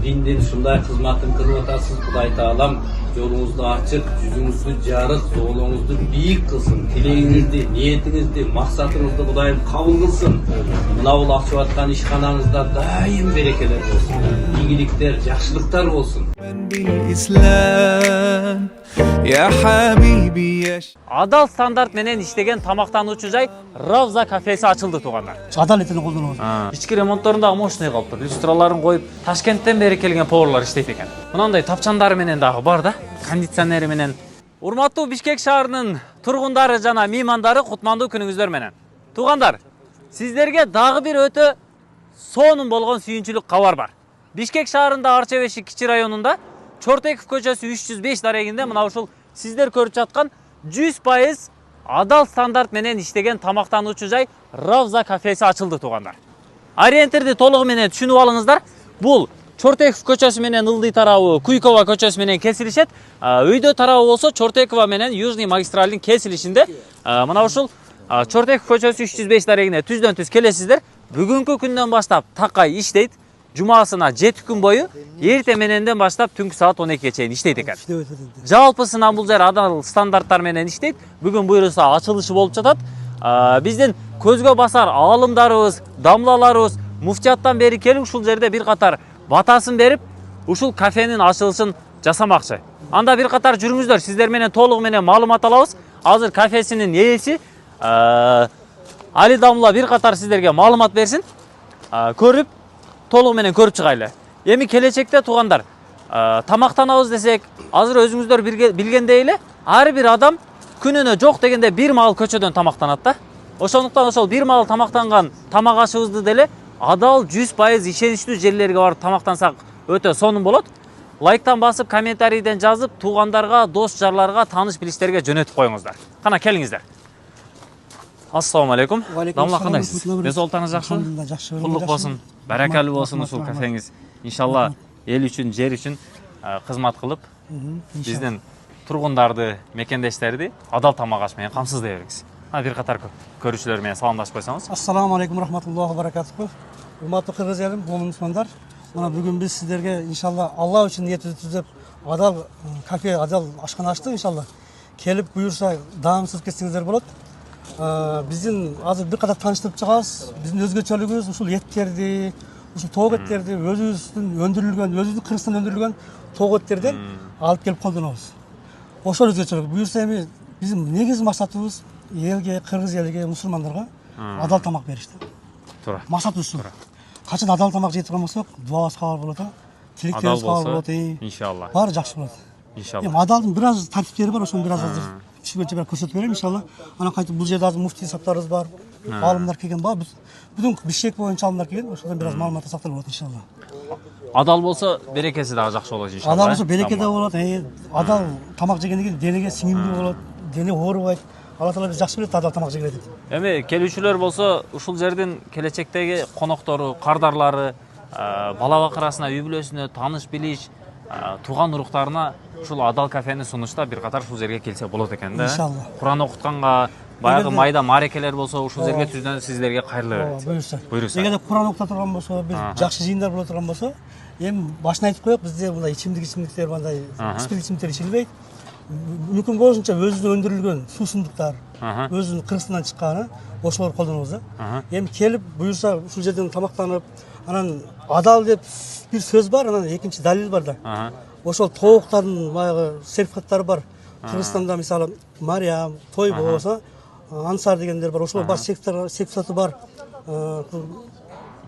диндин ушундай кызматын кылып атасыз. Кудай таалам жолуңузду ачык, жүзүңүздү жарык, жоолуңузду бийик кылсын. Тилегиңизди, ниетиңизди, максатыңызды Кудайым кабыл кылсын. Мына бул ачып аткан ишканаңызда дайым берекелер болсун. Ийгиликтер, жакшылыктар болсун. Адал стандарт менен иштеген тамактануучу жай Равза кафеси ачылды туугандар. Адал этини колдонобуз. Ички ремонтторунда мощный калыптыр. Люстраларын коюп, Ташкенттен бери келген поварлар иштейт экен. Мынандай тапчандары менен дагы бар да, кондиционери менен. Урматтуу Бишкек шаарынын тургундары жана меймандары, кутмандуу күнүңүздөр менен. Туугандар, сиздерге дагы бир өтө сонун болгон сүйүнчүлүк кабар бар. Бишкек шаарында Арча-Бешик кичи районунда Чортеков көчөсү 305 дарегинде мына ушул сиздер көрүп жаткан 100% адал стандарт менен иштеген тамактануучу жай Равза кафеси ачылды туугандар. Ориентирди толугу менен түшүнүп алыңыздар. Бул Чортеков көчөсү менен Ылдый тарабы Куйкова көчөсү менен кесилишет. Өйдө тарабы болсо Чортекова менен Южный магистралдын кесилишинде. Мына ушул Чортеков көчөсү 305 дарегине түздөн-түз келесиздер. Бүгүнкү күндөн баштап такай иштейт. Жумасына 7 күн бою эрте мененден баштап түнкү саат 12ге чейин иштейт экен. Жалпысынан бул жер адал стандарттар менен иштейт. Бүгүн буйруса ачылышы болуп жатат. Биздин көзгө басар аалымдарыбыз, дамлаларыбыз муфтияттан бери келип ушул жерде бир катар батасын берип, ушул кафенин ачылышын жасамакчы. Анда бир катар жүрүңүздөр, сиздер менен толугу менен маалымат алабыз. Азыр кафесинин ээси Али Дамла бир катар сиздерге маалымат берсин. Көрүп толугу менен көрүп чыгайлы. Эми келечекте туугандар, тамактанабыз десек, азыр өзүңүздөр билгендей эле, ар бир адам күнүнө жок дегенде бир маал көчөдөн тамактанат да. Ошондуктан ошол бир маал тамактанган тамак ашыбызды деле адал 100% ишеничтүү жерлерге барып тамактансак өтө сонун болот. Лайктан басып, комментарийден жазып, туугандарга, дос жарларга, тааныш билиштерге жөнөтүп коюңуздар. Кана келиңиздер. Ассаламу алейкум. Дамла кандайсыз? Өз олтаңыз жакшыбы? Жакшы. Куллук болсун, баракалуу болсун ушул кафеңиз. Иншалла эл үчүн, жер үчүн кызмат кылып, биздин тургундарды, мекендештерди адал тамак аш менен камсыздай бериңиз. Бир катар көрүүчүлөр менен саламдашып койсоңуз. Ассаламу алейкум рахматуллахи баракатуху. Урматтуу кыргыз элим, мусулмандар. Мына бүгүн биз сиздерге иншалла Алла үчүн ниетибизди түзөп адал кафе, адал ашкана ачтык иншалла. Келип буюрса даамсыз кетсеңиздер болот. Биздин азыр бир катар тааныштырып чыгабыз. Биздин өзгөчөлүгүбүз ушул эттерди, ушул тоок эттерди өзүбүздүн өндүрүлгөн, өзүбүздүн Кыргызстанда өндүрүлгөн тоок эттерден алып келип колдонобуз. Ошол өзгөчөлүк. Буюрса эми биздин негизги максатыбыз элге, кыргыз элиге, мусулмандарга адал тамак беришти. Туура. Максат ушул. Качан адал тамак жеп турган болсок, дуабыз кабыл болот, тилектерибиз кабыл болот. Иншалла. Баары жакшы болот. Иншалла. Эми адалдын бир аз тартиптери бар, ошону бир аз азыр түшүнчө менен көрсөтүп берем иншалла. Анан кайтып бул жерде азыр муфтий саптарыбыз бар, аалымдар келген бар. Бүтүн Бишкек боюнча аалымдар келген, ошондон бир аз маалымат алсак болот иншалла. Адал болсо берекеси дагы жакшы болот иншалла. Адал болсо береке да болот. Адал тамак жегенден кийин денеге сиңимдүү болот, дене оорубайт. Алла таала биз жакшы билет адал тамак жегенди. Эми келүүчүлөр болсо ушул жердин келечектеги коноктору, кардарлары, бала бакырасына, үй бүлөсүнө тааныш билиш, тууган уруктарына ушул адал кафени сунушта бир катар ушул жерге келсе болот экен да. Иншалла. Куран окутканга, баягы майда маарекелер болсо ушул жерге түздөн сиздерге кайрылуу берет. Буюрса. Эгерде Куран окута турган болсо, бир жакшы жыйындар боло турган болсо, эми башына айтып коёк, бизде мындай ичимдиктер, мындай спирт ичимдиктер ичилбейт. Мүмкүн болушунча өзүнүн өндүрүлгөн суусундуктар, өзүнүн Кыргызстандан чыкканы ошолорду колдонобуз да. Эми келип буюрса ушул жерден тамактанып, анан адал деп бир сөз бар, анан экинчи далил бар да. Ошол тооктардын баягы сертификаттары бар. Кыргызстанда мисалы Мариям, Той болсо, Ансар дегендер бар. Ошол бар сертификаты бар.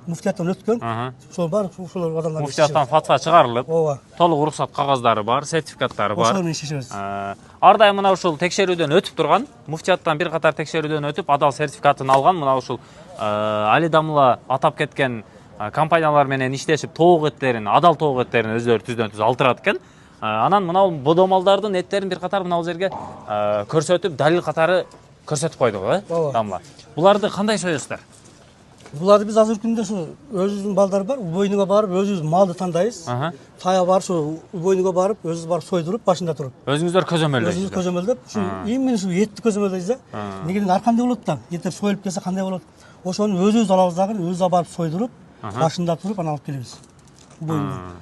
Муфтияттан өткөн. Ошол бар, ошол адамдар. Муфтияттан фатва чыгарылып, ооба. толук уруксат кагаздары бар, сертификаттары бар. Ошол менен иштешебиз. Ар дайым мына ушул текшерүүдөн өтүп турган, муфтияттан бир катар текшерүүдөн өтүп, адал сертификатын алган мына ушул Али Дамла атап кеткен компаниялар менен иштешип, тоок эттерин, адал тоок эттерин өздөрү түздөн-түз алтырат экен. Анан мына бодомалдардын эттерин бир катар мына жерге көрсөтүп, далил катары көрсөтүп койдук, Дамла. Буларды кандай союсуздар? Буларды биз азыркы күндө өзүбүздүн балдар бар, убойнуга барып, өзүбүз малды тандайбыз. Тая барып, ошо убойнуга барып, өзүбүз барып сойдуруп, башында туруп. Өзүңүздөр көзөмөлдөйсүз. Өзүбүз көзөмөлдөп, ушу именно ушу этти көзөмөлдөйбүз да. Негеден ар кандай болот да, еттер союлуп келсе кандай болот. Ошону өзүбүз алабыз дагы, өзүбүз барып сойдуруп, башында туруп, анан алып келебиз. Убойнуга.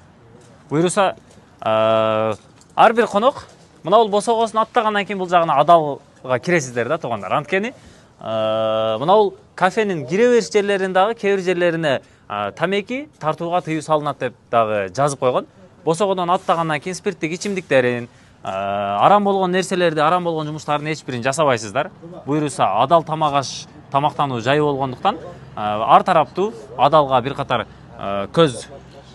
буюрса ар бир конок мына бул босогосун аттагандан кийин бул жагына адалга киресиздер да туугандар. Анткени мына бул кафенин кире бериш жерлерин дагы кээ бир жерлерине тамеки тартууга тыюу салынат деп дагы жазып койгон. Босогодон аттагандан кийин спирттик ичимдиктерин, арам болгон нерселерди, арам болгон жумуштардын эч бирин жасабайсыздар. Буюрса адал тамак аш, тамактануу жайы болгондуктан ар тараптуу адалга бир катар көз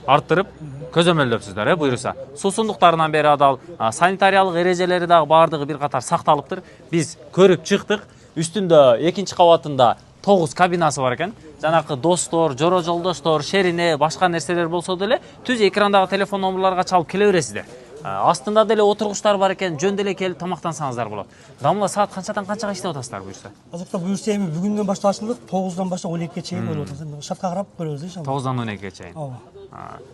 арттырып көзөмөлдөпсүздөр. Буюрса суусундуктарынан бери адал, санитариялык эрежелери дагы баардыгы бир катар сакталыптыр. Биз көрүп чыктык. Үстүндө экинчи кабатында 9 кабинасы бар экен. Жанакы достор, жоро жолдоштор, шерине, башка нерселер болсо деле түз экрандагы телефон номерларга чалып келе бересиздер. Астында деле отургучтар бар экен, жөн деле келип тамактансаңыздар болот. Дамла саат канчадан канчага иштеп атасыздар буюрса? Азыркы буюрса эми бүгүндөн баштап ачылдык, 9дан баштап 12ге чейин болуп атат. Шартка карап көрөбүз иншалла. 9дан 12ге чейин. Ооба.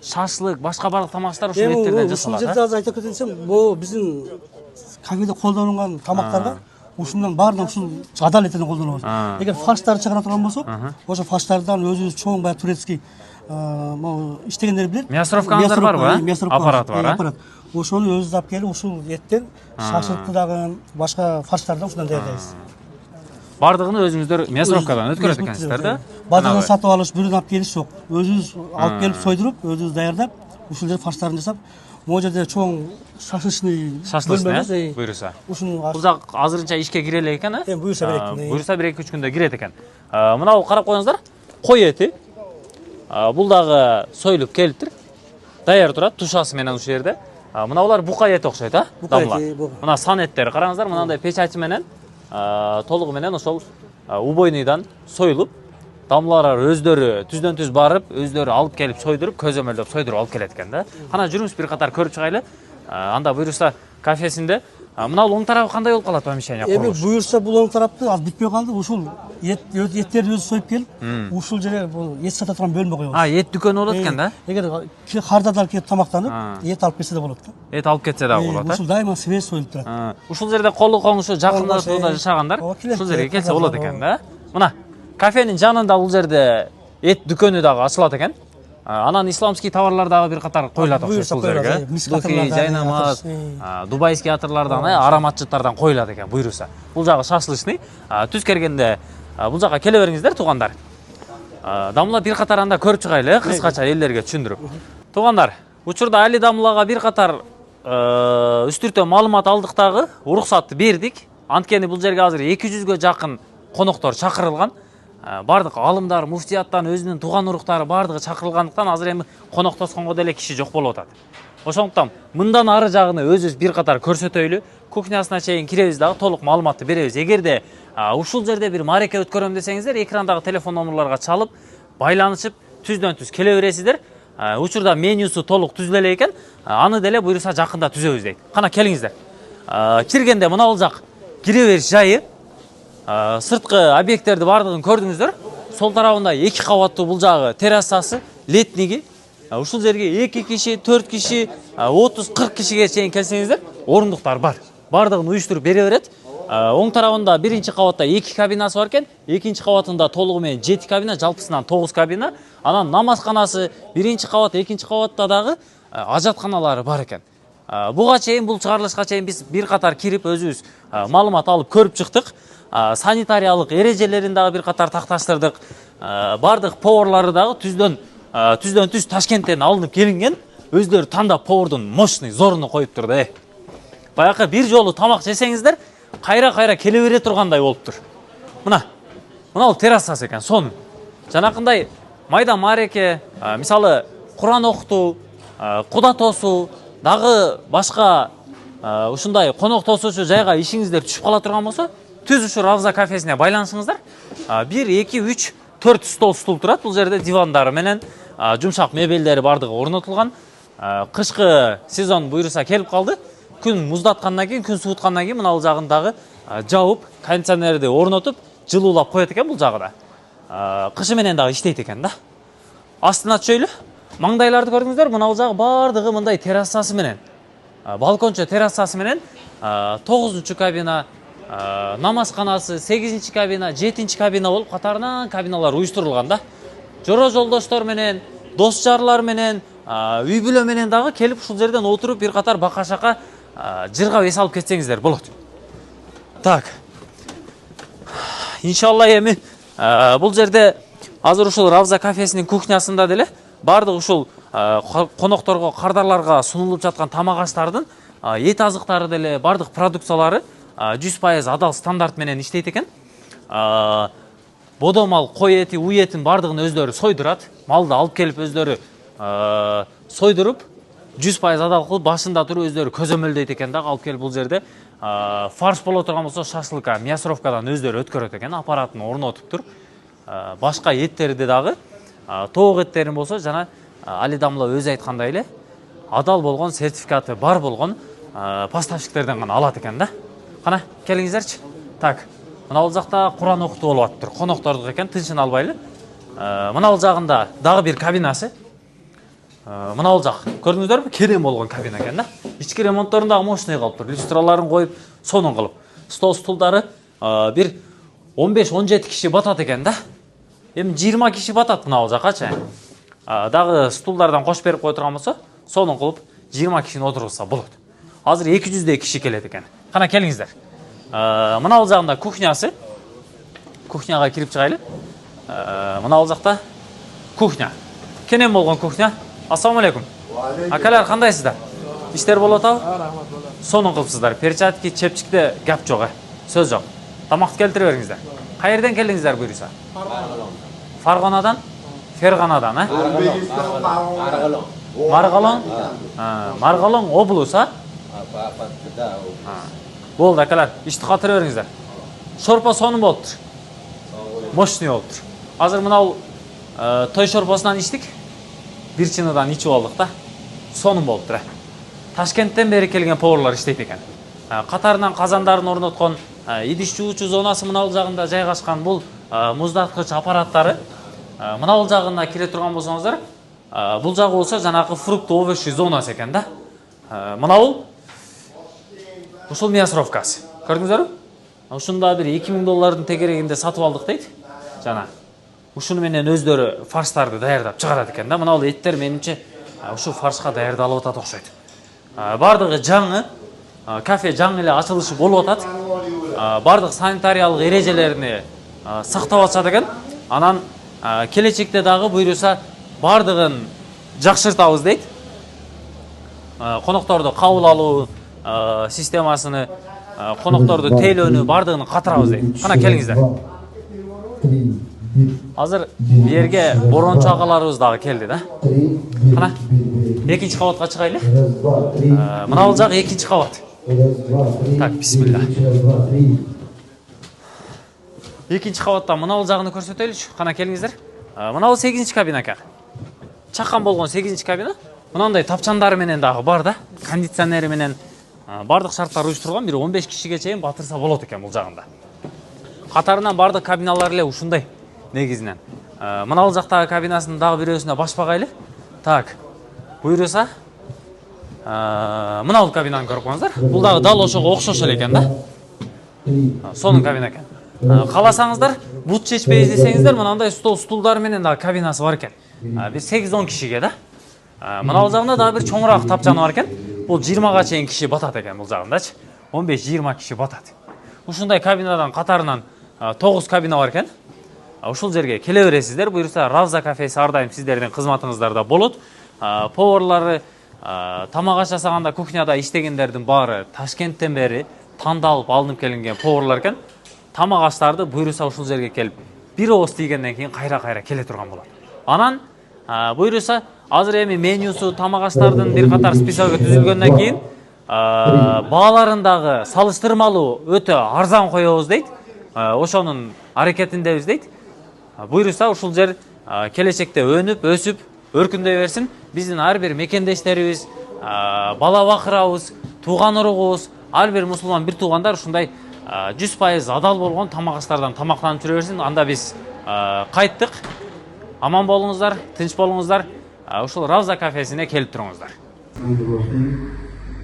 Шашлык, башка барлык тамактар ушул эттерден Ушул жасалат. жерде азыр айтып кетсем, бул биздин кафеде колдонулган тамактарга ушундан баарынан ушул адал этеден колдонобуз. Эгер фарштарды чыгара турган болсок, ошо фарштардан өзүбүз чоң баягы турецкий могу иштегендер билет. Мясоровкаңыздар барбы? Аппараты бар, Ошону өзүбүз алып келип, ушул эттен шашлыкты дагы башка фарштардан ушундан даярдайбыз. Бардыгын өзүңүздөр мясоровкадан өткөрөт экенсиздер да? Базардан сатып алыш, бирөөнү алып келиш жок. Өзүбүз алып келип сойдуруп, өзүбүз даярдап, ушул жерде фарштарын жасап, могу жерде чоң шашлычный буюрса. Ушуну Бул жак азырынча ишке кире элек экен, буюрса берек. Буюрса 1-2 күндө кирет экен. Мына бул карап коюңуздар. Кой эти. Бул дагы союлуп келиптир. Даяр турат тушасы менен ушул жерде. Мына булар бука эти окшойт, Дамла. Мына сан эттер караңыздар, мынандай печати менен толугу менен ошол убойнуйдан союлуп, дамлалар өздөрү түздөн түз барып, өздөрү алып келип сойдуруп, көзөмөлдөп сойдуруп алып келет экен да. Кана жүрүңүз бир катар көрүп чыгайлы. Анда буюрса кафесинде мына бул оң тарабы кандай болуп калат помещение? Эми буюрса бул оң тарапты аз бүтпөй калды. Ушул эттерди өзү союп келип, ушул жерге бул эт сата турган бөлмө коебуз. Эт дүкөнү болот экен да? Эгер кардадан келип тамактанып, эт алып кетсе да болот да. Эт алып кетсе дагы болот, Ушул дайыма свежий союлуп турат. Ушул жерде колу коңушу жакындашууда жашагандар ушул жерге келсе болот экен да. Мына кафенин жанында бул жерде эт дүкөнү дагы ачылат экен. Анан исламский товарлар дагы бир катар коюлат окшойт бул жерге. Духи, жайнамаз, дубайский атырлардан, ароматчыттардан коюлат экен буюрса. Бул жагы шашлычный. Түз кергенде бул жакка келе бериңиздер туугандар. Дамла бир катар анда көрүп чыгайлы, кыскача элдерге түшүндүрүп. Туугандар, учурда Али Дамлага бир катар үстүртө маалымат алдык дагы, уруксатты бердик. Анткени бул жерге азыр 200ге жакын коноктор чакырылган. Бардык алымдар, муфтияттан өзүнүн тууган уруктары бардыгы чакырылгандыктан азыр эми коноктосконго деле киши жок болуп атат. Ошондуктан мындан ары жагыны өзүбүз бир катар көрсөтөйлү, кухнясына чейин киребиз дагы толук маалыматты беребиз. Эгерде ушул жерде бир мареке өткөрөм десеңиздер, экрандагы телефон номерларга чалып, байланышып, түздөн түз келе бересиздер. Учурда менюсу толук түзүлө элек экен, аны деле буюрса жакында түзөбүз дейт. Кана келиңиздер. Киргенде мына бул жак кире бериш жайы. Сырткы объекттерди бардыгын көрдүңүздөр. Сол тарабында 2 кабаттуу бул жагы террасасы, летниги. Ушул жерге 2 киши, 4 киши, 30-40 кишиге чейин келсеңиздер, орундуктар бар. Бардыгын уюштуруп бере берет. Оң тарабында 1-чи кабатта 2 кабинасы бар экен, 2-чи кабатында толугу менен 7 кабина, жалпысынан 9 кабина. Анан намазканасы 1-чи кабат, 2-чи кабатта дагы ажатканалары бар экен. Буга чейин, бул чыгарылышка чейин биз бир катар кирип өзүбүз маалымат алып көрүп чыктык. Санитариялык эрежелерин дагы бир катар такташтырдык. Бардык поварлары дагы түздөн түз Ташкенттен алынып келинген. Өздөрү тандап повардын мощный зоруну коюптур да. Баягы бир жолу тамак жесеңиздер, кайра келе бере тургандай болуптур. Мына бул террасасы экен, сонун. Жанакындай майда мареке, мисалы Куран окутуу, куда тосуу, дагы башка ушундай конок тосуучу жайга ишиңиздер түшүп кала турган болсо, түз ушу Равза кафесине байланышыңыздар. 1, 2, 3, 4 стул турат. Бул жерде дивандары менен жумшак мебелдери бардыгы орнотулган. Кышкы сезон буюрса келип калды. Күн муздаткандан кийин, күн сууткандан кийин мына бул жагындагы жаап, кондиционерди орнотуп, жылуулап коет экен бул жагы да. Кышы менен дагы иштейт экен да. Астына түшөйлү. Маңдайларды көрдүңүздөр, мына бул жагы бардыгы мындай террасасы менен, балкончо террасасы менен 9-чу кабина, намазканасы, 8-чи кабина, 7-чи кабина болуп катарынан кабиналар уюштурулган да. Жоро жолдоштор менен, дос жарлар менен, үй бүлө менен дагы келип ушул жерден отуруп бир катар бака шака жыргап эс алып кетсеңиздер болот. Так. Иншалла эми бул жерде азыр ушул Равза кафесинин кухнясында деле бардык ушул конокторго, кардарларга сунулуп жаткан тамак аштардын эт азыктары деле бардык продукциялары 100% адал стандарт менен иштейт экен. Бодомал, кой эти, уй этин бардыгын өздөрү сойдурат. Малды алып келип өздөрү сойдуруп 100% адал кылып башында туруп өздөрү көзөмөлдөйт экен да. Алып келип бул жерде фарш боло турган болсо шашлыкка, мясоровкадан өздөрү өткөрөт экен, аппаратын орнотуп туруп. Башка эттерди дагы тоок эттерин болсо жана Али Дамла өзү айткандай эле адал болгон, сертификаты бар болгон поставщиктерден гана алат экен да. Кана келиңиздерчи. Так. Мына бул жакта Куран окутуу болуп атыптыр. Коноктордук экен, тынчын албайлы. Мына бул жагында дагы бир кабинасы. Мына бул жак көрдүңүздөрбү? Керем болгон кабина экен да. Ички ремонтторун дагы мощный калыптыр. Люстраларын коюп, сонун кылып. Стол стулдары бир 15-17 киши батат экен да. Эми 20 киши батат мына бул жакачы. Дагы стулдардан кош берип кое турган болсо, сонун кылып 20 кишини отургузса болот. Азыр 200 киши келет экен. Кана келиңиздер. Мына бул жагында кухнясы. Кухняга кирип чыгайлы. Мына бул жакта кухня. Кенен болгон кухня. Ассаламу алейкум. Акалар кандайсыздар? Иштер болуп атабы? Рахмат болот. Сонун кылыпсыздар. Перчатки, чепчикте гап жок. Сөз жок. Тамакты келтире бериңиздер. Каерден келдиңиздер буйруса? Фаргонадан? Ферганадан, Маргалон? Маргалон облуса? Болду акалар, ишти катыра бериңиздер. Шорпо сонун болуптур. Мощный болуптур. Азыр мына бул той шорпосунан ичтик. Бир чыныдан ичип алдык да. Сонун болуптур. Ташкенттен бери келген поварлар иштейт экен. Катарынан казандарын орноткон, идиш жуучу зонасы мына бул жагында жайгашкан бул муздаткыч аппараттары. Мына бул жагына кире турган болсоңуздар, бул жагы болсо жанагы фрукт овощи зонасы экен да. Мына бул ушул мясоровкасы. Көрдүңүздөрбү? Ушунда бир $2000 тегерегинде сатып алдык дейт. Жана ушуну менен өздөрү фарштарды даярдап чыгарат экен да. Мына бул эттер менимче ушул фаршка даярдалып атат окшойт. Бардыгы жаңы, кафе жаңы эле ачылышы болуп атат. Бардык санитариялык эрежелерини сактап атышат экен. Анан келечекте дагы буйруса бардыгын жакшыртабыз дейт. Конокторду кабыл алуу системасыны, конокторду тейлөөнү бардыгын катырабыз дейт. Кана келиңиздер. Азыр берге борончу агаларыбыз дагы келди да. Кана экинчи кабатка чыгайлы. Мына бул жак экинчи кабат. Так, бисмилла. Экинчи кабатта мына бул жагын көрсөтөлүчү. Кана келиңиздер. Мына бул 8-чи кабина экен. Чакан болгон 8-чи кабина. Мынандай тапчандары менен дагы бар да. Кондиционери менен бардык шарттар уюштурулган. Бир 15 кишиге чейин батырса болот экен бул жагында. Катарынан бардык кабиналар эле ушундай негизинен. Мына бул жактагы кабинасынын дагы бирөөсүнө баш багайлы. Так. Буйруса мына бул кабинаны көрүп коңуздар. Бул дагы дал ошого окшош эле экен да. Сонун кабина экен. Каласаңыздар, бут чечпей издесеңиздер, мынандай стулдар менен дагы кабинасы бар экен. Бир 8-10 кишиге да. Мына бул жагында дагы бир чоңураак тапчаны бар экен. Бул 20га чейин киши батат экен бул жагындачы. 15-20 киши батат. Ушундай кабинадан катарынан 9 кабина бар экен. Ушул жерге келе бересиздер. Буйруса Равза кафеси ар дайым сиздердин кызматыңыздарда болот. Поварлары тамак аш жасаганда кухняда иштегендердин баары Ташкенттен бери тандалып алынып келинген поварлар экен. Тамак аштарды буйруса ушул жерге келип бир ооз тийгенден кийин кайра келе турган болот. Анан буйруса азыр эми менюсу тамак аштардын бир катар списогу түзүлгөндөн кийин бааларын дагы салыштырмалуу өтө арзан коебуз дейт. Ошонун аракетиндебиз дейт. Буйруса ушул жер келечекте өнүп, өсүп, өркүндөй берсин. Биздин ар бир мекендештерибиз, бала бакырабыз, тууган уругубуз, ар бир мусулман бир туугандар ушундай 100% адал болгон тамак аштардан тамактанып жүрө берсин. Анда биз кайттык. Аман болуңуздар, тынч болуңуздар. Ушул Равза кафесине келип туруңуздар.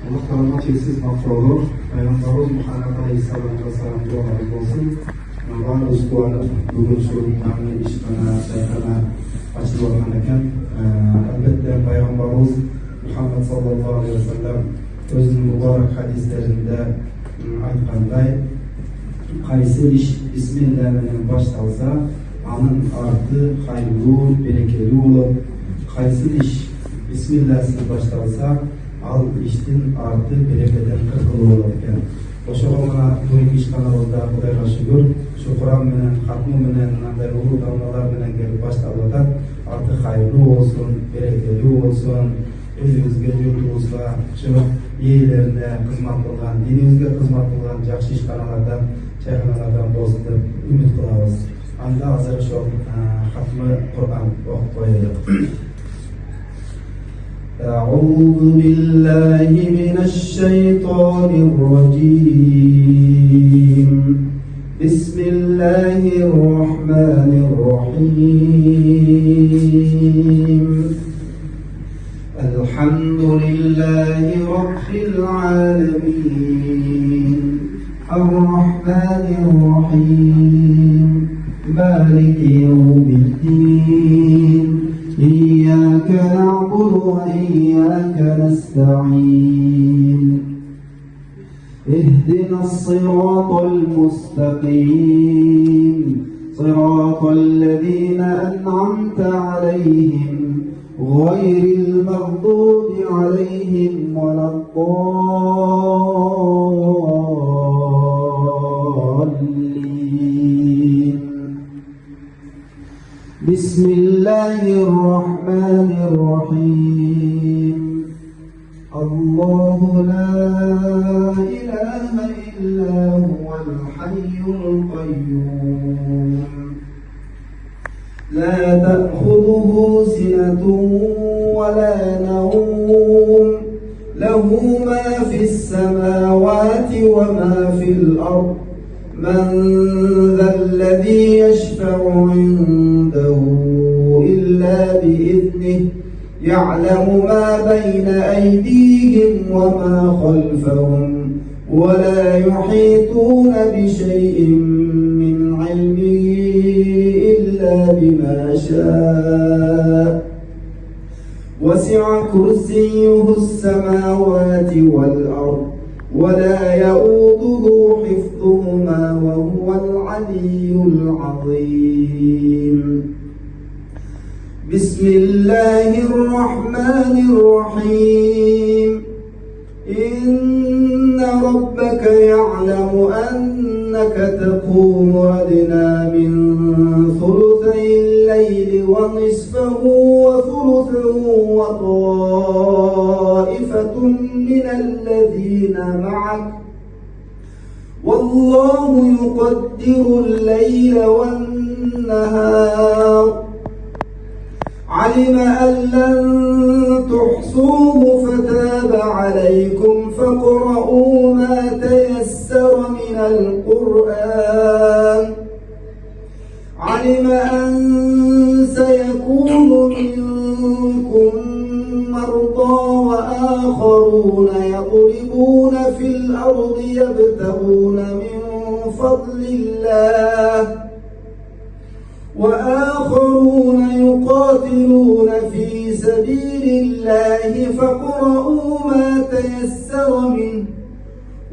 Allah Teala'nın çeksiz affı olur. Peygamberimiz Muhammed Aleyhisselatü Vesselam duaları olsun. Ben Usta'nın bugün sorunlarını işlerine sayfana açık olan eken elbette Peygamberimiz Peygamberimiz Muhammed sallallahu aleyhi ve sellem özünün mübarek hadislerinde aytkanday, qaysi iş Bismillah bilen baştalsa anın artı hayırlı, berekeli olup, qaysi iş Bismillah'siz baştalsa al iştin artı berekeden kırkılı olup ekan. Oşa mana bu iş kanalında Kudayga şükür, şu Kur'an menen, hatmı menen, nanday ulu damlalar menen gelip baştalatan artık hayırlı olsun, berekeli olsun, özümüzge, yurtumuzga, şu iyilerine hizmet kılgan, dinimizge hizmet kılgan jakşı işkanalardan, çayxanalardan bolsun dep ümit kılabız. Anda hazır şu hatmı Kur'an okup koyalım. أعوذ بالله من الشيطان الرجيم بسم الله الرحمن الرحيم الحمد لله رب العالمين الرحمن الرحيم مالك يوم الدين إياك نعبد وإياك نستعين اهدنا الصراط المستقيم صراط الذين أنعمت عليهم غير المغضوب عليهم ولا الضالين بسم الله الرحمن الرحيم الله لا إله إلا هو الحي القيوم لا تأخذه سنة ولا نوم له ما في السماوات وما في الأرض من ذا الذي يشفع عنده إلا بإذنه يعلم ما بين أيديهم وما خلفهم ولا يحيطون بشيء من علمه إلا بما شاء وسع كرسيه السماوات والأرض ولا يؤوده حفظهما وهو العلي العظيم بسم الله الرحمن الرحيم إن ربك يعلم أنك تقوم أدنى من ثلثي الليل ونصفه وثلثه وطائفة من الذين معك والله يقدر الليل والنهار علم أن لن تحصوه فتاب عليكم فاقرؤوا ما تيسر من القرآن علم أن سيكون منكم مرضى وآخرون يضربون في الأرض يبتغون من فضل الله وآخرون يقاتلون في سبيل الله فاقرؤوا ما تيسر منه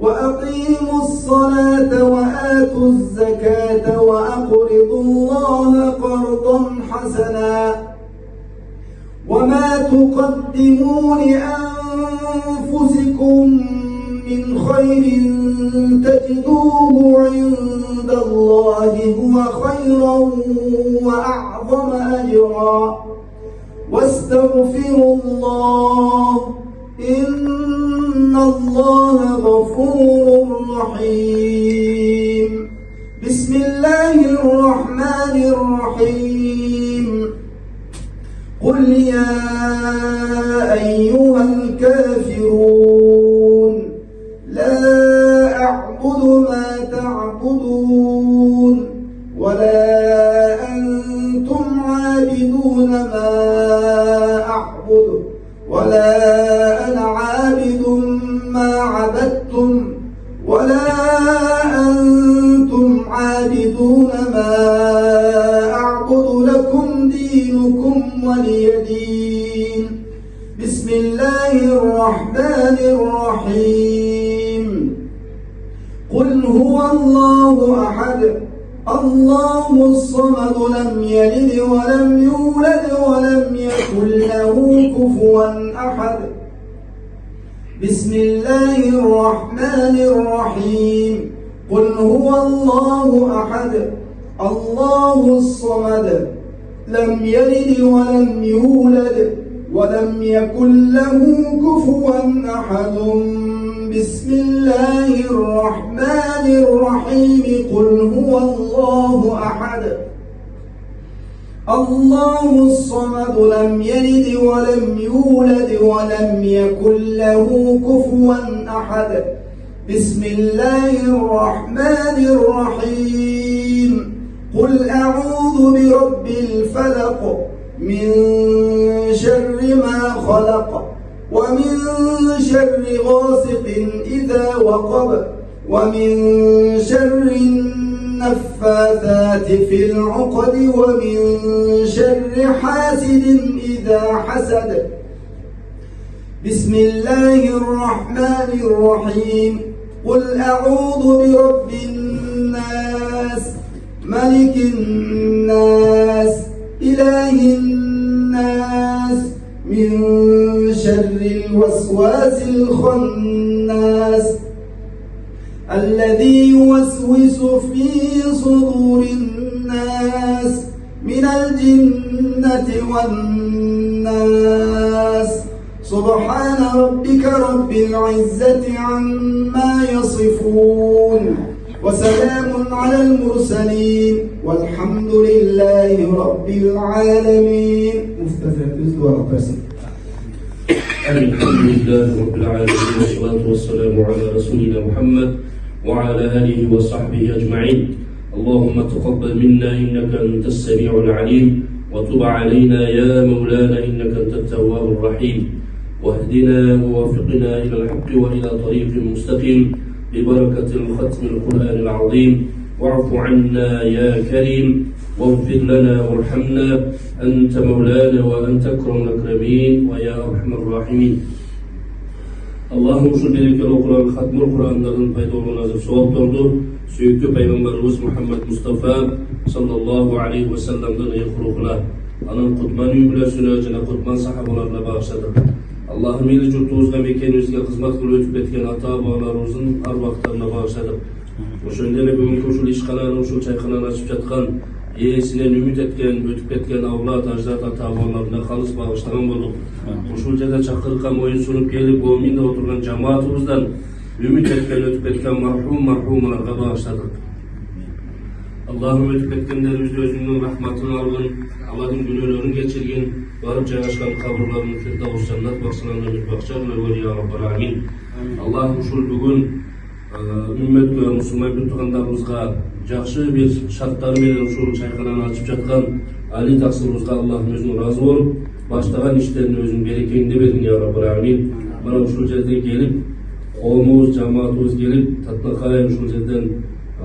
وأقيموا الصلاة وآتوا الزكاة وأقرضوا الله قرضا حسنا وما تقدموا لأنفسكم من خير تجدوه عند الله هو خيرا وأعظم أجرا واستغفروا الله إن الله غفور رحيم بسم الله الرحمن الرحيم قل يا أيها الكافرون لا أعبد ما تعبدون ولا أنتم عابدون ما أعبد ولا أنا عابد ما عبدتم ولا أنتم عابدون ما أعبد لكم دينكم ولي دين بسم الله الرحمن الرحيم قل هو الله أحد الله الصمد لم يلد ولم يولد ولم يكن له كفوا أحد بسم الله الرحمن الرحيم قل هو الله أحد الله الصمد لم يلد ولم يولد ولم يكن له كفوا أحد بسم الله الرحمن الرحيم قل هو الله أحد الله الصمد لم يلد ولم يولد ولم يكن له كفوا أحد بسم الله الرحمن الرحيم قل أعوذ برب الفلق من شر ما خلق ومن شر غاسق إذا وقب ومن شر النفاثات في العقد ومن شر حاسد إذا حسد بسم الله الرحمن الرحيم قل أعوذ برب الناس ملك الناس إله الناس من شر الوسواس الخناس الذي يوسوس في صدور الناس من الجنة والناس سبحان ربك رب العزة عما يصفون وسلام على المرسلين والحمد لله رب العالمين. Müstefremiz dua versin. الحمد لله رب العالمين والصلاة والسلام على رسولنا محمد وعلى آله وصحبه أجمعين. اللهم تقبل منا إنك أنت السميع العليم وتب علينا يا مولانا إنك أنت التواب الرحيم واهدنا ووفقنا إلى الحق وإلى طريق مستقيم ببركة الختم القرآن العظيم واعف عنا يا كريم واغفر لنا وارحمنا أنت مولانا وأنت أكرم الأكرمين ويا أرحم الراحمين. Allah'ım şu berekeli okunan hatmul Kur'an'ların faydalı nazır soğuklardı. Süyüklü Peygamberimiz Muhammed Mustafa sallallahu aleyhi ve sellem'den yıkırıkla. Anın kutman yübülesine, cana kutman sahabalarına bağışladık. Allah'ım ili cürtüğüzge mekenimizge hizmet kılı ötüp etken ata bağlarımızın arvaqtarına bağışladık. Oşöndene bugün koşul işkananın, şu çaykananı açıp yatkan, iyisinden ümit etken, ötüp etken avlat, ajdat, ata-bağlarına kalıs bağışlanan bulduk. Koşulcada çakırkan oyun sunup gelip Gomin'de oturan cemaatımızdan ümit etken, ötüp etken marhumlarga bağışladık. Allah'ım ötüp etkenlerimizde özünün rahmatını algın, Allah'ın günahlarını geçirgin, varıp caylaşkan kaburlarını firdavus cennet baksınan ümit bakçarlar ve ya Rabbal Alamin. Allah'ım şul bugün ümmet ve Müslüman bütünlerimizga жақсы bir şartlar менен ушул чайкананы ачып жаткан али таксырыбызга Аллахым өзүң ыраазы болуп, баштаган иштерине өзүң берекеңди бердиң я Rabbal Alamin. Мына ушул жерде келип, коомубуз, жамаатыбыз келип, татлакай ушул жерден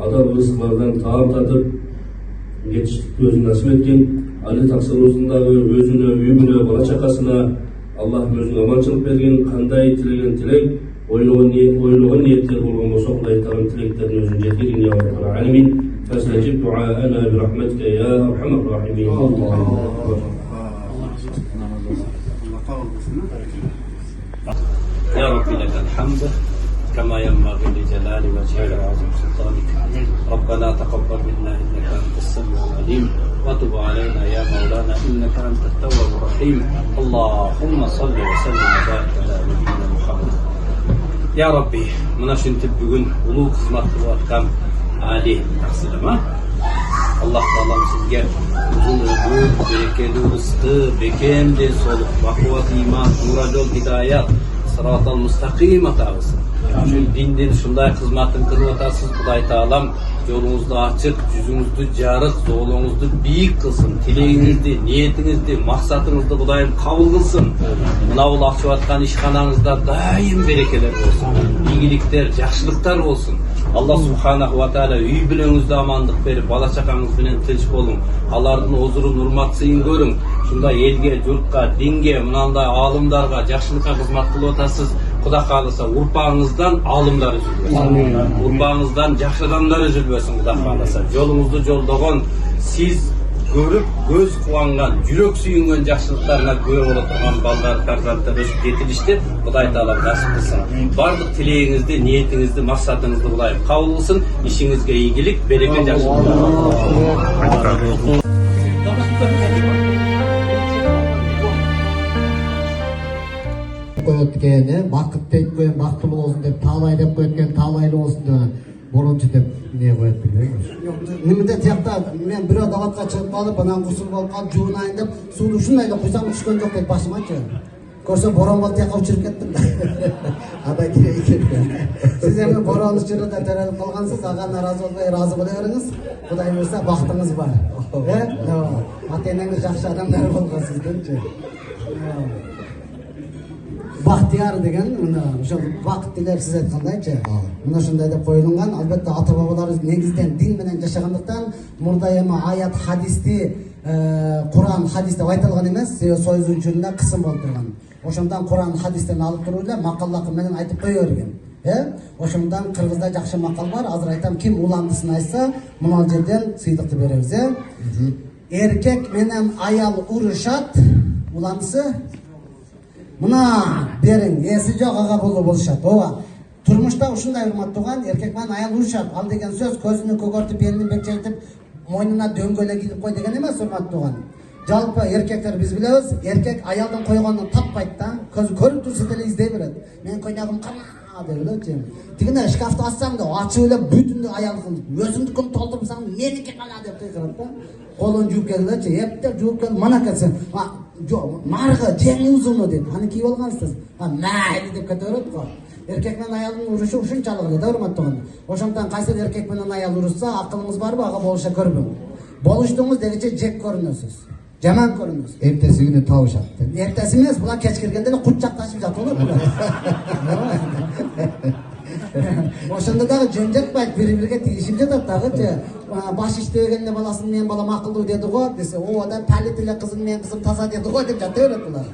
адал рызыклардан таам татып, жетиштикти өзүң насип эткен. Али таксырыбыздын дагы өзүнө, үйүнө, бала чакасына Аллахым өзүң аманчылык берген, кандай тилеген тилек, ойлогон ниеттер болгон болсо Кудай Таалам тилектерин өзүң жеткиргин я Rabbal Alamin. Фастажиб дуаана бирахматика я архамар рахимин. يا رب لك الحمد كما ينبغي لجلال وجهك وعظيم سلطانك. ربنا تقبل منا انك انت السميع العليم وتب علينا يا مولانا انك انت التواب الرحيم. اللهم صل وسلم وبارك على نبينا محمد. Ya Rabbi, mına şintip bugün ulu hizmet kılıp atkan Ali taksirima. Allah Teala'm sizge uzun ömür, berekeli rızkı, bekemde soluk, bakıvat iman, nura yol hidayat, sıratal müstakim atağısın. Şu dindin şunday hizmetin kılıp atasız Kuday Teala'm yolunuzda açık, yüzünüzde jarık, zoğluğunuzda büyük kılsın, tileğinizde, niyetinizde, maksatınızda Kudayım kabul kılsın. Mına ol açıp atkan işkananızda daim berekeler olsun, iyilikler, yaxşılıklar olsun. Allah subhanahu wa taala үй бүлөңүздө амандык берип, бала чакаңыз менен тынч болуң. Алардын озурун, урматсын көрүң. Ушундай элге, журтка, динге, мынандай аалымдарга жакшылыкка кызмат кылып атасыз. Кудай кааласа урпагыңыздан аалымдар үзүлбөсүн. Урпагыңыздан жакшы адамдар үзүлбөсүн, Кудай кааласа. Жолуңузду жолдогон, сиз көрүп көз кубанган, жүрөк сүйүнгөн жакшылыктарына күбө боло турган балдар, фарзанттар өсүп жетилишти. Кудай таала насип кылсын. Бардык тилегиңизди, ниетиңизди, максатыңызды Кудай кабыл кылсын. Ишиңизге ийгилик, береке, жакшылык. Koyup dikene, vakit deyip koyun, vaktim olsun deyip, talay deyip koyutken, talaylı olsun deyip, boruncu deyip, niye koyup biliyor musun? Yok, nimede tiyakta, men bir davatga çıkıp kalıp, anan kusur bolup kalıp, juğunayın deyip, suunu şundayla kuysam düşkön yok deyip başıma ki. Görse boran bol tiyakka uçurup kettim da. Aday diye iken. Siz hemen boran uçurup da terelip kalgansız, ağa narazı olmay, razı bolayırınız. Kuday verse, baktınız var. Ata-eneniz jakşı adamlar bolgansız deyipçi. Bahtiyar degen, ошо вакыт dilep siz ayткандайчы. Мына ушундай деп коюлган. Албетте ата бабаларыбыз негизден дин менен жашагандыктан мурда эми аят хадисти, Куран хадис деп айтылган эмес, сөз үчүндө кысым болуп турган. Ошондон Куран хадистен алып туруп эле макаллакы менен айтып кое берген. Ошондон кыргызда жакшы макал бар. Азыр айтам, ким уландысын айтса, мына жерден сыйдыкты беребиз. Эркек менен аял урушат, уландысы мына бериң, эси жок ага болу болушат. Ооба. Турмушта ушундай урматтаган эркек менен аял урушат. Ал деген сөз көзүнүн көгөртүп, белин бекчелтип, мойнуна дөңгөлөк киип кой деген эмес, урматтаган. Жалпы эркектер биз билебиз, эркек аялдын койгонун таппайт да, көзү көрүп турса деле издей берет. Мен койнагым кана деп элечи. Тигине шкафты ачсаң да, ачып эле бүтүн аялдыкын, өзүңдүкүн толтурсаң, меники кана деп кыйкырат да. Колун жууп келди, эптеп жууп келди, мана кетсин. Марга жеңи узуну деп, аны кийип алгансыз. Майли деп кете берет го. Эркек менен аялдын урушу ушунчалык эле да, урматтаган. Ошондон кайсы эркек менен аял урушса, акылыңыз барбы, ага болуша көрбөң. Болуштуңуз дегиче жек көрүнөсүз. Жаман көрүнөсүз. Эртеси күнү табышат. Эртеси эмес, булар кеч киргенде эле кучакташып жатуулар булар. Ошондо дагы жөн жакпайт, бири-бирге тигишип жатат дагычы. Баш иштебегенде баласын менен балам акылдуу деди го десе, оода палит эле кызым менен кызым таза деди го деп жата берет булар.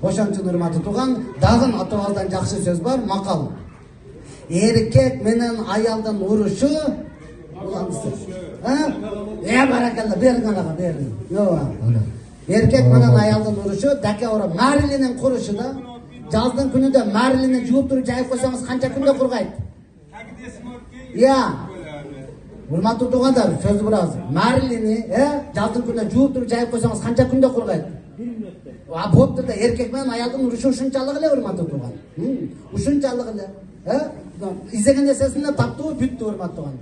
Ошон үчүн урматтуу тууган, дагы ата-бабадан жакшы сөз бар, макал. Эркек менен аялдын урушу уландысы. Баракалла, бериң анага, бериң. Йоо. Эркек менен аялдын урушу, даке ора Марлинин курушу да. Жаздын күнүндө Марлини жууп туруп жайып койсоңуз канча күндө кургайт? Урматтуу туугандар, сөздү бурабыз. Марлини, жаздын күнүндө жууп туруп жайып койсоңуз канча күндө кургайт? 1 мүнөттө. Болуптур да, эркек менен аялдын урушу ушунчалык эле, урматтуу тууган. Ушунчалык эле. Издеген нерсесинде таптуу, бүттү, урматтуу тууган.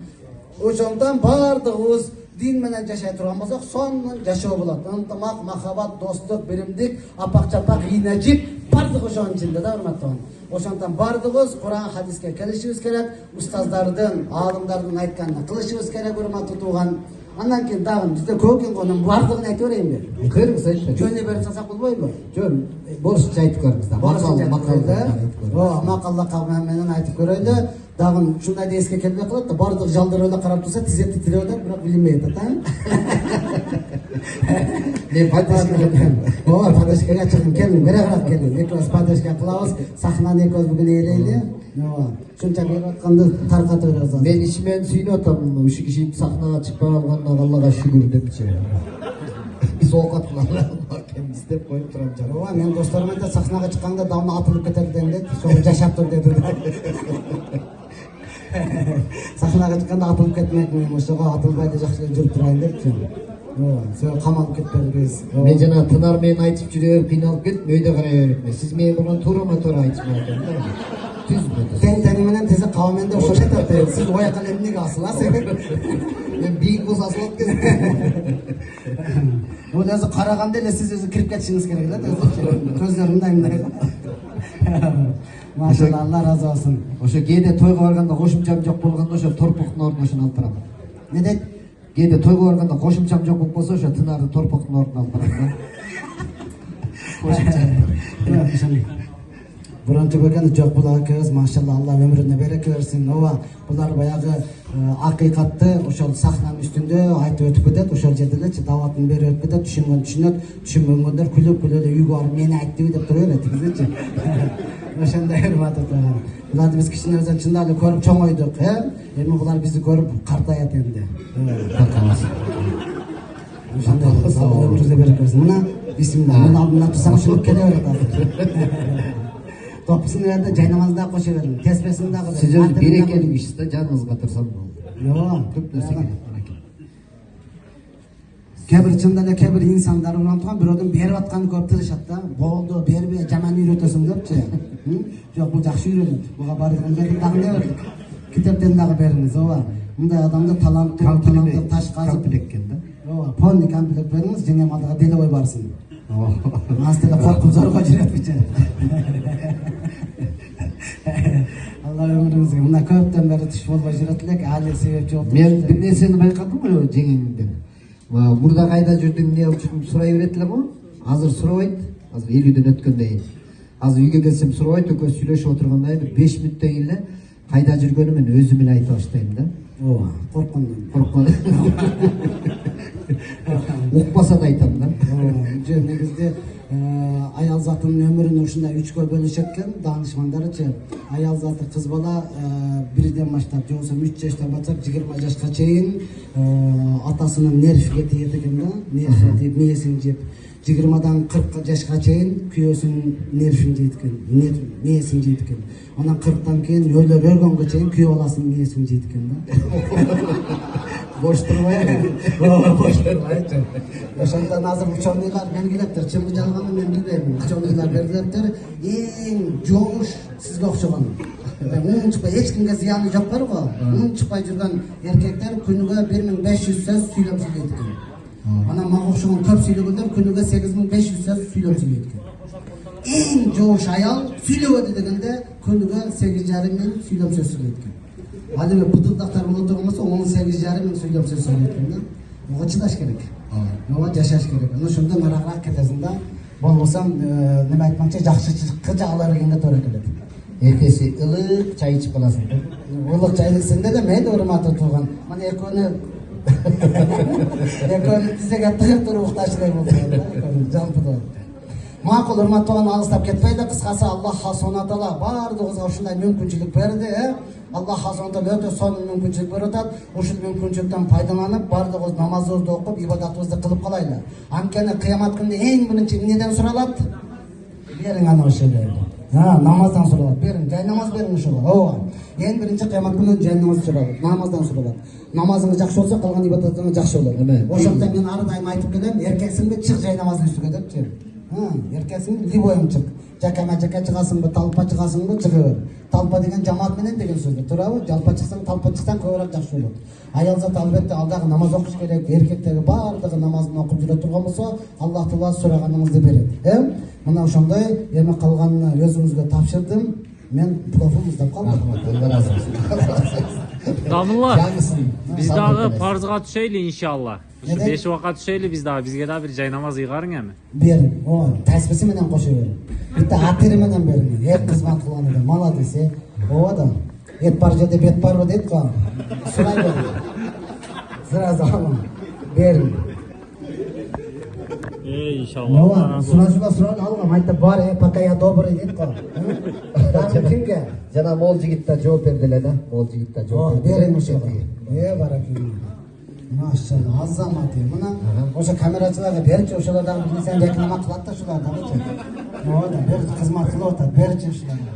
Ошондон бардыгыбыз дин менен жашай турган болсок, сонун жашоо болот. Ынтымак, махабат, достук, биримдик, апак-чапак, ийне-жип бардык ошонун ичинде да, урматтуу. Ошондон бардыгыбыз Куран хадиске келишибиз керек, устаздардын, аалымдардын айтканына кылышыбыз керек, урматтуу тууган. Андан кийин дагы бизде көп экен, анын бардыгын айтып берейинби? Көрүңүз айтпа. Жөнү берип салсак болбойбу? Жөн, борушча айтып көрүңүз да. Макаллакка менен айтып көрөйлү. Дагы ушундай да эске келбей калат да, бардык жалдырып эле карап турса, тизетти тилеп атат, бирок билинбей атат, Мен поддержка келдим. Ооба, поддержкага чыгым, келдим, беребирак келдим. Экөөбүз поддержка кылабыз, сахнаны экөөбүз бүгүн ээлейли. Ооба, ушунча берип атканды таркатып беребиз. Мен ишимен сүйүнүп атам, ушу киши сахнага чыкпай калганына Аллага шүгүр депчи. Биз оокат кылалы экенбиз деп коюп турам жана. Ооба, мен досторум айтат, сахнага чыкканда давно атылып кетет экен дейт. Ошого жашап тур деди. Сахнага чыкканда атылып кетмекмин, ошого атылбай да жакшы жүрүп турайын депчи. Ооба, камалып кетпедиңиз. Мен жана Тынар менен айтып жүрөп, кыйналып кетип, өйдө карай берип. Сиз менен болгон туура айтышмай экен. Түзбү. Тени менен тизи кабымен де ошол жатат. Сиз ояка эле эмнеге асыласыз? Мен бийик болсо асылат экен. Бул өзү караганда эле сиз өзү кирип кетишиңиз керек эле. Көздөр мындай. Машалла, Алла разы болсун. Ошо кээде тойго барганда кошумчам жок болгондо ошо торпоктун ордуна ошону алып барам. Не дейт? Кээде тойго барганда кошумчам жок болуп калса, ошо Тынарды торпоктун ордуна алып барам да. Buranчы бекен жок бул акыбыз машалла Алла өмүрүнө береке берсин. Ооба булар баягы акыйкатты ошол сахнанын үстүндө айтып өтүп кетет, ошол жерде элечи даватын берип өтүп кетет, түшүнгөн түшүнөт, түшүнбөгөндөр күлүп эле үйгө барып мени айттыбы деп тура берет тигизичи. Ошондой урматтуу тууган. Буларды биз кичинебизден чындап эле көрүп чоңойдук, эми булар бизди көрүп картаят энди. Ошондой өмүрүңүздө береке берсин. Мына бисмилла, мен алдымда турсам ушинтип келе берет азыр. Топусун берди, жайнамазды да кошо бердим. Теспесин дагы. Сиз өзү берекелүү кишисиз да, жаныңызга турсам болду. Жок, Көп нерсе керек. Кебир чында эле кебир инсандар урантыган бирөөдөн берип атканын көрүп тырышат да. Болду, бербей жаман үйрөтөсүң депчи. Жок, бул жакшы үйрөнөт. Буга бардыгын бердик дагы не бердик. Китептен дагы бериңиз, ооба. Мындай адамды таланттуу таш казып комплекткен да. ооба, полный комплект бериңиз, жеңем алдыга делебой барсын. Аз деле коркуп зорго жүрөт биче. Алла өмүрүңүзгө мына көптөн бери түш болбой жүрөт элек, али себепчи болуп. Мен бир нерсени байкадым жеңеңден. Мурда кайда жүрдүң, эмне кылып жүрдүң сурай берет элем го. Азыр сурабайт. Азыр 50ден өткөндөн кийин. Азыр үйгө келсем сурабайт, экөөбүз сүйлөшүп отурганда 5 мүнөттөн кийин эле кайда жүргөнү мен өзүм эле айта баштайм да. Ооба, корккондон. Укпаса да айтам да. Жөн негизде аял затынын өмүрүн ушундай 3кө бөлүшөт экен даанышмандарычы. Аял заты кыз бала 1ден баштап, же болбосо 3 жаштан баштап 20 жашка чейин атасынын нервиге тиет экен да, нервиге тип мээсин жеп. 20дан 40 жашка чейин күйөөсүнүн нервин жейт экен, мээсин жейт экен. Анан 40тан кийин өлөр өлгөнгө чейин күйөө баласынын мээсин жейт экен да. Бош турбай. Бош турбай. Ошондон азыр ученыйлар белгилептир, чынбы жалганбы мен билбейм. Ученыйлар белгилептир, эң жоуш сизге окшогон. Унун чыкпай, эч кимге зыяны жок барго. Унун чыкпай жүргөн эркектер күнүгө 1500 сөз сүйлөп сүйлөйт экен. Анан мага окшогон көп сүйлөгөндөр күнүгө 8500 сөз сүйлөп сүйлөйт экен. Эң жоуш аял сүйлөбөдү дегенде күнүгө 8,5 минут сүйлөп сөз сүйлөйт экен. Ал эми бутылдактар боло турган болсо 18,5 минут сүйлөп сөз сүйлөйт экен да. Ого чыдаш керек. Ого жашаш керек. Ошондо нарагыраак кетесиң да. Болбосо неме айтмакчы жакшычылыкка жагыла бергенге туура келет. Эртеси ылык чай ичип каласың да. Улук чай ичсеңде да мейли урматтуу тууган. Мына экөөнү тизеге тыгып туруп укташтай болду. Жалпыда. Макул урматтуу тууган, алыстап кетпейди. Кыскасы Аллах Субхана Таала бардыгыбызга ушундай мүмкүнчүлүк берди, Аллах Субхана Таала өтө сонун мүмкүнчүлүк берип атат. Ушул мүмкүнчүлүктөн пайдаланып, бардыгыбыз намазыбызды окуп, ибадатыбызды кылып калайлы. Анткени кыямат күнүндө эң биринчи эмнеден суралат? Бериң ана ошол. Намаздан суралат. Бериң, жай намаз бериң ошого. Ооба. Эң биринчи кыямат күнүндө жай намаз суралат, намаздан суралат. Намазыңыз жакшы болсо, калган ибадатыңыз жакшы болот. Ошондон мен ар дайым айтып келем, эркексиңби чык жай намаздын үстүгө депчи. Эркексиң либойуң чык. Жакама жака чыгасыңбы, талпа чыгасыңбы, чыга бер. Талпа деген жамаат менен деген сөз, туурабы? Жалпа чыксаң, талпа чыксаң көбүрөөк жакшы болот. Аял зат албетте алдагы намаз окуш керек. Эркектери бардыгы намазын окуп жүрө турган болсо, Аллах Таала сураганыңызды берет. Мына ошондой, эми калганын өзүңүзгө тапшырдым. Мен плофум издеп калдым. Дамылла, биз дагы парзга түшөйлү иншалла. Ушу 5 убакат түшөйлү биз дагы, бизге дагы бир жай намаз ыйгарың эми. Бериң, таспеси менен кошо бериң. Битте атери менен бериң. Эк кызмат кылган экен, молодец. Ооба да. Эт бар жерде бет барбы дейт го. Сурай бериң. Сразу алам. Бериң. Иншалла. Сурай алгам, айтып бар, пока я добрый дейт го. Дагы кимге? Жана мол жигит да жооп берди эле да. Мол жигит да жооп берди. Бериң ошого. Баракалла. Машалла, азамат. Мына ошо камерачыларга берчи, ошолор дагы билсең реклама кылат да ушулар дагычы. Ооба, бер кызмат кылып атат, берчи ушуларга.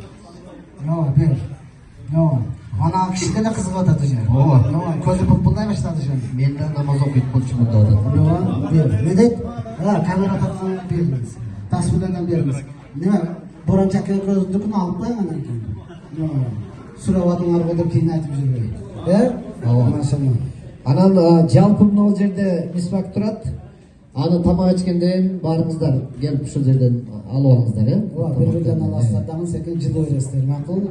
Ооба, бер. Ооба. Ана киши деле кызыгып атат уже. Ооба. Көзү пулпулдай баштады уже. Мен да намаз окуйт болчумун деп атат. Ооба, бер. Не дейт? Камера таткан бериңиз. Тасбиленген бериңиз. Неме? Борончак экөөбүздүкүн алып коюң анан кийин. Сурабадыңар го деп кийин айтып жүрбөйт. Ооба, машалла. Анан жалпы мына жерде мисвак турат. Аны тамак ичкенден барыңыздар, келип ушул жерден алып алыңыздар, Ооба, бир-бирден аласыздар дагы, секин жылуу бересиздер, макулбу?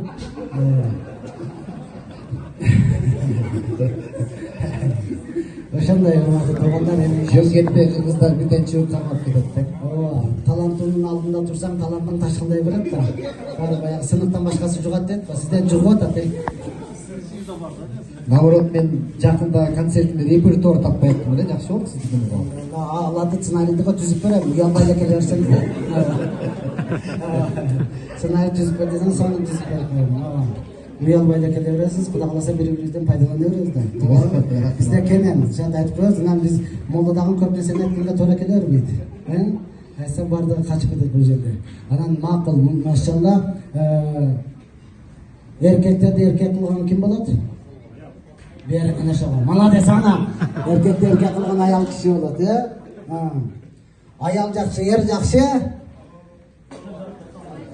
Ошондой урматтуу туугандар, эми жол кетпей кыргыздар бирден чыгып камап кетет да. ооба, талантыңдын алдында турсаң талантың ташкандай берет да. Баягы сыныктан башкасы жугат дейт, сизден жугуп атат. Наоборот, мен жакында концертимде репертуар таппай аттым эле, жакшы болду сиздикиңиз. Аларды сценарийдиго түзүп берем, уялбай эле келе берсең. Сценарий түзүп бер десең, сону түзүп берем. Уялбай эле келе бересиз, Кудай кааласа бири-бирибизден пайдалана беребиз да. Бизде кенен, шат айтып коебуз, анан биз молдадагы көп нерсени айтканга туура келе бербейт. Айтсам бардыгы качып кетет бул жерде. Анан макул, машалла. Эркектерди эркек кылган ким болот? Берик Анашова. Молодец ана. Эркекти эркек кылган аял киши болот, Аял жакшы, ер жакшы.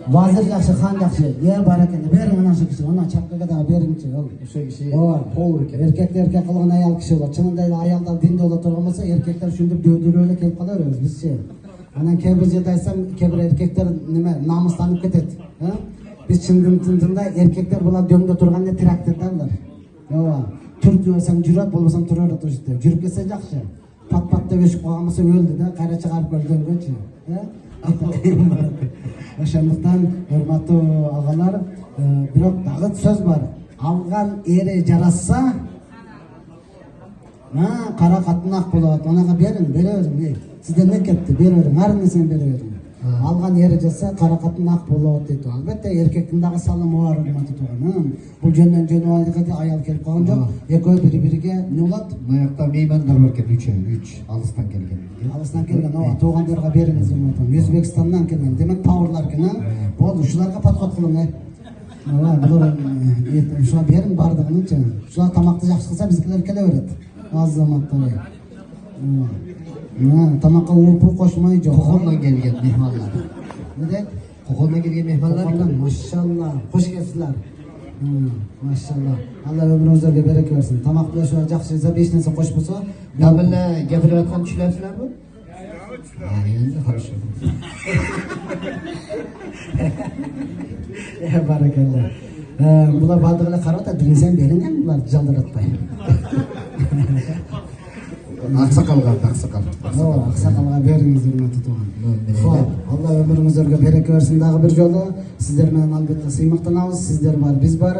Вазир жакшы, хан жакшы. Баракелде. Берик Анашова киши. Ана чапкага дагы бериңчи. Ошо киши Пол эркек. Эркекти эркек кылган аял киши болот. Чынында эле аялдар динде боло турган болсо, эркектер ушинтип дөйдөрүп эле келип кала беребиз бизчи. Анан кээ бир жерде айтсам, кээ бир эркектер намыстанып кетет. Biz çındığında erkekler buna döngde turganda traktordanlar. Tur diyorsan cüret, bolmasam turar oturuştu. Jürüp ketse jakşı. Pat pat da beşik koyamasa öldü da, kayra çıkarıp öldürün göçü. Oşanlıktan, hürmatlı ağalar, birok dağıt söz var. Algan ere jarassa, kara katın ak buluvat. Onaga berin, bere verin. Sizden ne ketti, bere verin. Her nesini bere verin. Algan eri jasa kara katın ak buluvat deydi. Albatta erkektin dağı salımı var hürmatı tuğan. Bu jönden jönü aydığı ayal kelip kalan yok. Ekoy biri-biriga ne olat? Mayakta meymanlar varken 3 alıstan kelgen. Alıstan kelgen, tuğanlarga beriniz hürmatı. Özbekistandan kelgen. Demek tavırlar ki, boldu, şularga pat-pat kılın. Şuna berin bardığını için. Şular tamakta jakşı kılsa bizkiler kele öğret. Az zamanları. Tamakka uğupu koşmayı yok. Kokondan gelgen mehmanlar. Ne deyip? Kokondan gelgen mehmanlar. Maşallah. Hoş gelsinler. Maşallah. Allah ömrünüzlerge berek versin. Tamakta şuna jakşı yesa 5 nesi koş bulsa. Damla gapirip atkan düşülersizler mi? Endi хорошо. Barakallah. Bular bardığıyla karata bilsen berinden bular jaldıratpay. Aksakalga. Aksakalga beriniz hürmetli tuğan. Allah ömrünüzlerge berek versin dagı bir jolu. Sizler menen albatta sыймактанабыз. Sizler var, biz var.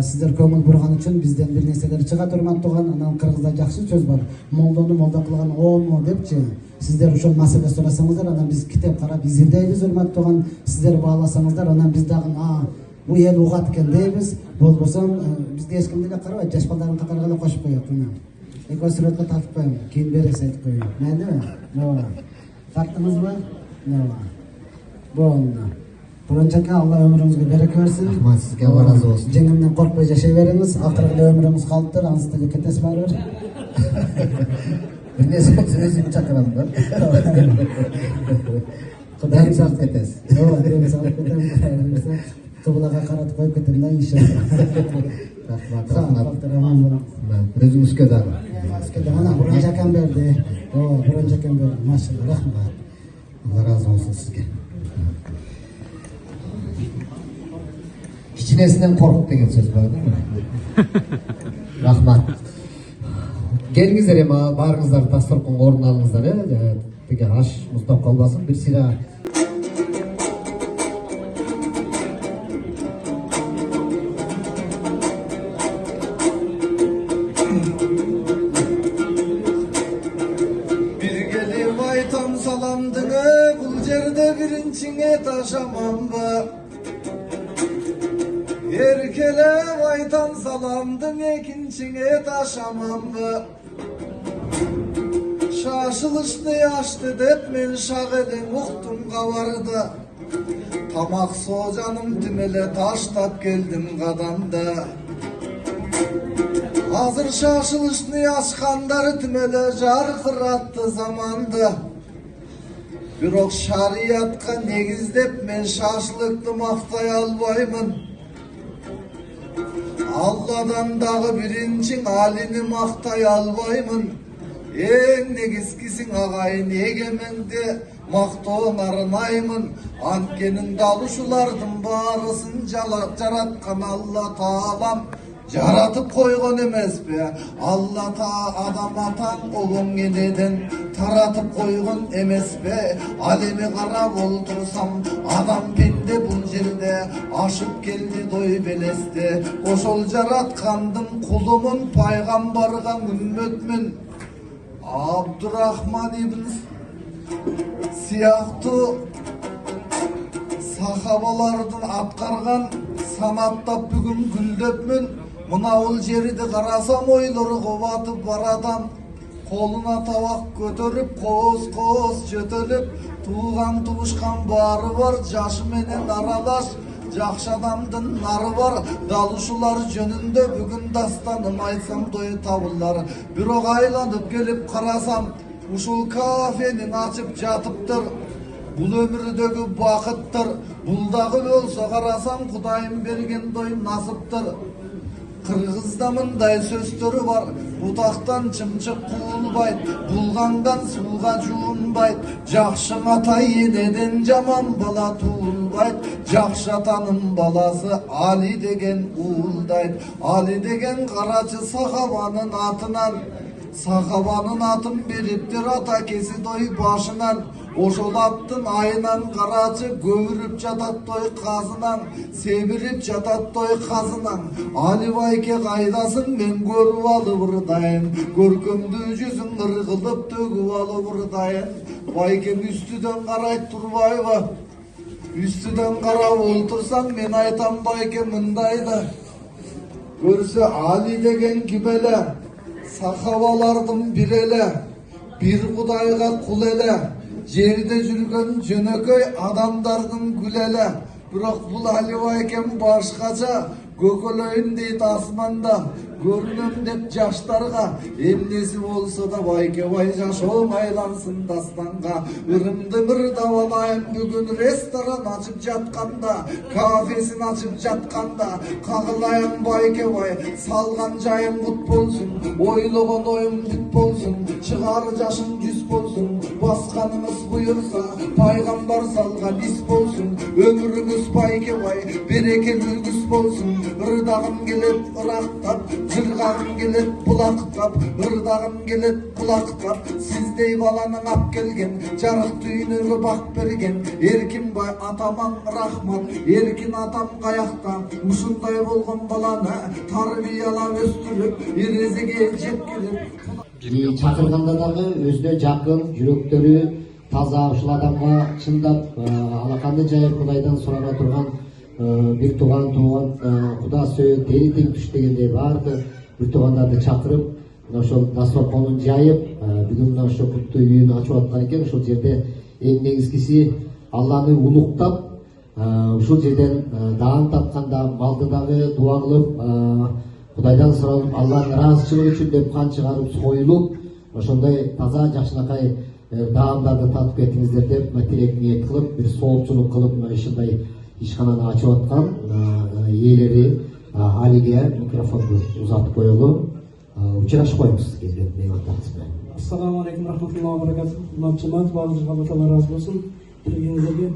Sizler көңүл бурган үчүн бизден бир нерселер чыгат hürmet tuğan. Анан кыргызда жакшы сөз бар. Молдону молда кылган оому депчи. Sizler ошол маселе сурасаңыздар, анан биз китеп карап изилдейбиз hürmet tuğan. Sizler бааласаңыздар, анан биз дагы bu ел угат экен дейбиz. Болбосо бизде эч ким деле карабайт, жаш балдардын катарына эле кошуп коет. Экөө сүрөткө тартып коеюн, кийин бересиз айтып коеюн. Мейли? Тарттыңызбы? Болду. Буранчака Алла ömrүңүзгө береке берсин. Рахмат сизге, Алла разы болсун. Жеңимден коркпой жашай бериңиз. Акыркы ömrүңүз калыптыр, ансыз деле кетесиз барыбыр. Bir nesi özüm çakıram da. Kudayım sağlık ketesiz. Kudayım sağlık ketesiz. Kıbılaga karatып koyup ketem da inşallah. Rahmat. Özümüz közel. Ana Burhan Jakan berdi. Burhan Jakan berdi. Maşallah. Rahmat. Allah razı olsun sizge. Kiçinesinden korkup degen söz var değil mi? Rahmat. Gelingizler ema, barыңыздар дастарханга орун алыңыздар, Теге аш муздап калбасын, бир сыйра. Bir gelip aytam salamdığını, bul jerde birinçiňe taşamamba. Erkelep aytam salamdım, ekinçiňe taşamamba. Şaşılışlı yaşlı dep men şagedin uktum kavardı. Tamak soğanım tümele taştap geldim kadamda. Hazır şaşılışlı yaşkanları tümele jarkırattı zamanda. Birok şariatka negizlep men şaşılıklı maktay albaymın. Allah'dan dağı birinçin halini maktay albaymın. En negizkisin ağayın egemende maktoğun arınayımın. Ankenin daluşulardın barısın jaratkan Allah Taalam. жаратып койгон эмес пе? Алла та адам атаң улуң энеден таратып койгон эмес пе? Ал эми карап олтурсам адам пенде бул жерде ашып келди дой белесте. Ошол жараткандын кулумун, пайгамбарга үммөтмүн. Абдурахман ибн сыяктуу сахабалардын аткарган санаттап бүгүн гүлдөпмүн. Мына бул жерди карасам ойлору кубатып барадам. Колуна табак көтөрүп, кооз жөтөлүп, тууган туушкан баары бар, жашы менен аралаш, жакшы адамдын нары бар. Дал ушулар жөнүндө бүгүн дастаным айтсам дой табылар. Бирок айланып келип карасам, ушул кафенин ачып жатыптыр. Бул өмүрдөгү бакыттыр. Бул дагы болсо карасам Кудайым берген дой насыптыр. Кыргызда мындай сөздөрү бар: бутактан чымчык куулбайт, булгандан сууга жуунбайт. Жакшы ата энеден жаман бала туулбайт. Жакшы атанын баласы Али деген уулдайт. Али деген карачы сахабанын атынан, сахабанын атын бериптир атакеси дой башынан. Ошол аттын айынан карачы көбүрүп жатат той казынан, себирип жатат той казынан. Али байке кайдасың, мен көрүп алып ырдайын, көркөмдүү жүзүң ыргылып төгүп алып ырдайын. Байкем үстүдөн карайт турбайбы? Үстүдөн карап олтурсаң, мен айтам байке мындайды: көрсө Али деген ким эле? Сахабалардын бири эле, бир Кудайга кул эле, жерде жүргөн жөнөкөй адамдардын гүл эле. Бирок бул Али байкем башкача, көкөлөйүн дейт асманда, көрүнөм деп жаштарга. Эмнеси болсо да байке бай жашоом айлансын дастанга. Ырымды мырдап алайын бүгүн ресторан ачып жатканда, кафесин ачып жатканда. Кагылайын байке бай, салган жайым кут болсун, ойлогон оюм бүт болсун, чыгар жашым 100 болсун. Басканыңыз буйурса, пайгамбар салган ис болсун. Өмүрүңүз байке бай, берекелүү күз болсун. Ырдагым келет ырактап, жыргагым келет булактап, ырдагым келет булактап. Сиздей баланы ап келген, жарык дүйнөгө бак берген Эркинбай атаман рахмат. Эркин атам каякта, ушундай болгон баланы тарбиялап өстүрүп, эрезеге жеткирип. Чакырганда дагы өзүнө жакын, жүрөктөрү таза ушул адамга чындап алаканды жайып Кудайдан сурана турган бир тууган Куда сөйөт тери тең туш дегендей баарды бир туугандарды чакырып, ошол дастарконун жайып, бүгүн мына ошо куттуу үйүн ачып аткан экен. Ошол жерде эң негизгиси Алланы улуктап, ушул жерден даам тапканда малды дагы дуа кылып, Кудайдан суралып, Алланын ыраазычылыгы үчүн деп кан чыгарып, союлуп, ошондой таза жакшынакай даамдарды татып кетиңиздер деп тилек ниет кылып, бир соопчулук кылып, ушундай ишкананы ачып аткан ээлери Алиге микрофонду узатып коелу. Учурашып коебуз келген меймандарыбыз менен. Ассаламу алейкум рахматуллахи ва баракатух. Урматтуу баардыгыңызга Алла разы болсун. Келгениңизге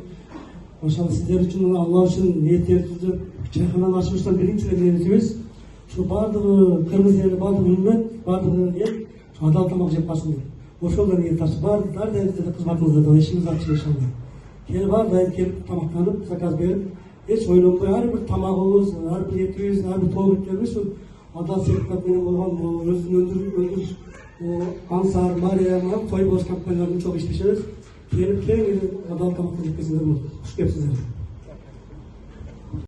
ошол сиздер үчүн, Алла үчүн ниеттерди түзүп, чайхананы ачышыбыздан биринчи ниетибиз ушу баардыгы кыргыз эли, баардыгы үммөт, баардыгы эл адал тамак жеп калсын деп. Ошолдон ниет ачып, ар дайым сиздердин кызматыңызда да ишиңиз ачык иншалла. Келип ар дайым келип тамактанып, заказ берип, эч ойлонбой ар бир тамагыбыз, ар бир этибиз, ар бир тоолуктерибиз ушул адал сертификат менен болгон өзүнүн өндүрүш Ансар, Мария, кой боз компанияларынын чогуу иштешебиз. Келип кең адал тамактан жеткизиңиздер болот. Хуш кепсиздер.